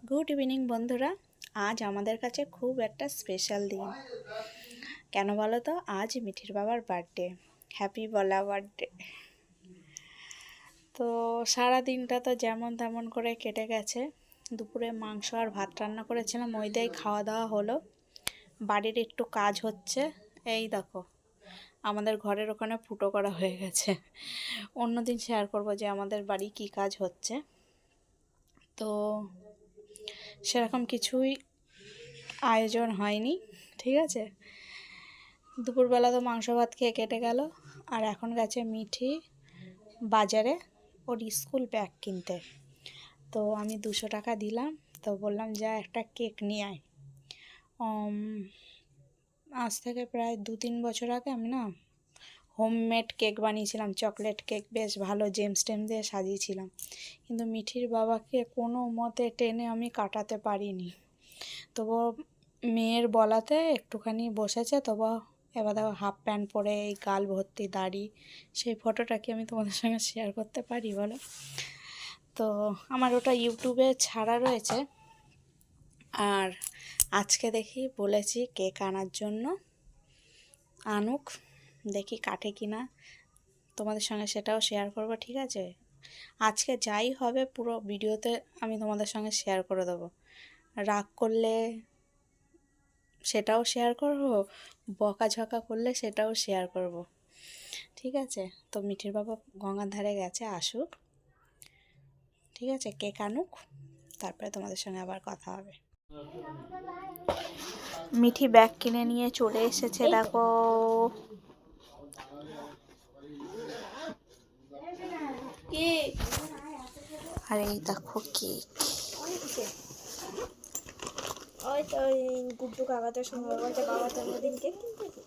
Good evening বন্ধুরা। আজ আমাদের কাছে খুব একটা স্পেশাল দিন। কেন বলো তো? আজ মিঠির বাবার বার্থডে। হ্যাপি বলা বার্থডে। তো সারা দিনটা তো যেমন তেমন করে কেটে গেছে। দুপুরে মাংস আর ভাত রান্না করেছিলাম, ওই দিয়েই খাওয়া দাওয়া হলো। বাড়ির একটু কাজ হচ্ছে, এই দেখো আমাদের ঘরের ওখানে ফুটো করা হয়ে গেছে। অন্যদিন শেয়ার করব যে আমাদের বাড়ি কি কাজ হচ্ছে। তো সেরকম কিছুই আয়োজন হয়নি, ঠিক আছে। দুপুরবেলা তো মাংস ভাত খেয়ে কেটে গেল। আর এখন গেছে মিঠি বাজারে ওর স্কুল ব্যাগ কিনতে। তো আমি 200 টাকা দিলাম, তো বললাম যা একটা কেক নিয়ে আয়। আজ থেকে প্রায় 2-3 বছর আগে আমি না হোমমেড কেক বানিয়েছিলাম, চকলেট কেক, বেশ ভালো জেমস টেম দিয়ে সাজিয়েছিলাম। কিন্তু মিঠির বাবাকে কোনো মতে টেনে আমি কাটাতে পারিনি। তবু মেয়ের বলাতে একটুখানি বসেছে, তবু এবার দেখো হাফ প্যান্ট পরে এই গাল ভর্তি দাড়ি, সেই ফটোটা কি আমি তোমাদের সঙ্গে শেয়ার করতে পারি বলো? তো আমার ওটা ইউটিউবে ছাড়া রয়েছে। আর আজকে দেখি বলেছি কেক আনার জন্য, আনুক, দেখি কাটে কি না, তোমাদের সঙ্গে সেটাও শেয়ার করব, ঠিক আছে। আজকে যাই হবে পুরো ভিডিওতে আমি তোমাদের সঙ্গে শেয়ার করে দেবো। রাগ করলে সেটাও শেয়ার করব, বকাঝকা করলে সেটাও শেয়ার করব, ঠিক আছে। তো মিঠির বাবা গঙ্গার ধারে গেছে, আসুক, ঠিক আছে, কেক আনুক, তারপরে তোমাদের সঙ্গে আবার কথা হবে। মিঠি ব্যাগ কিনে নিয়ে চলে এসেছে, দেখো। আর এই দেখো কেক। ওই তো ওই গুড্ডু কাকাদের সঙ্গে বলছে বাবার জন্মদিন কেক কিনতে।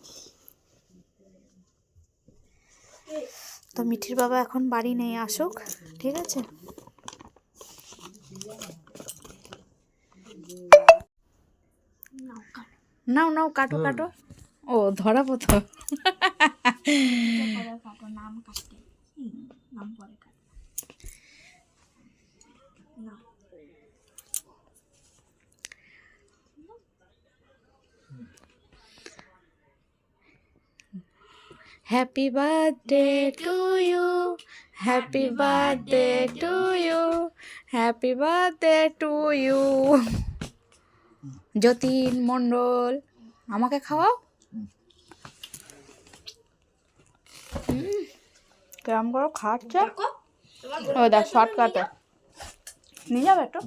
তো মিঠির বাবা এখন বাড়ি নেই, আসুক, ঠিক আছে। নাও নাও, কাটো কাটো। ও ধরাবো তো। নাম কাটতে নাম পরে কাট না। Happy birthday to you, happy birthday to you, happy birthday to you. Jatin Mondal, আমাকে খাওয়াও। কেমন করে খাচ্ছে? ও দেখ শর্টকাটে নিয়ে যাবে একটু।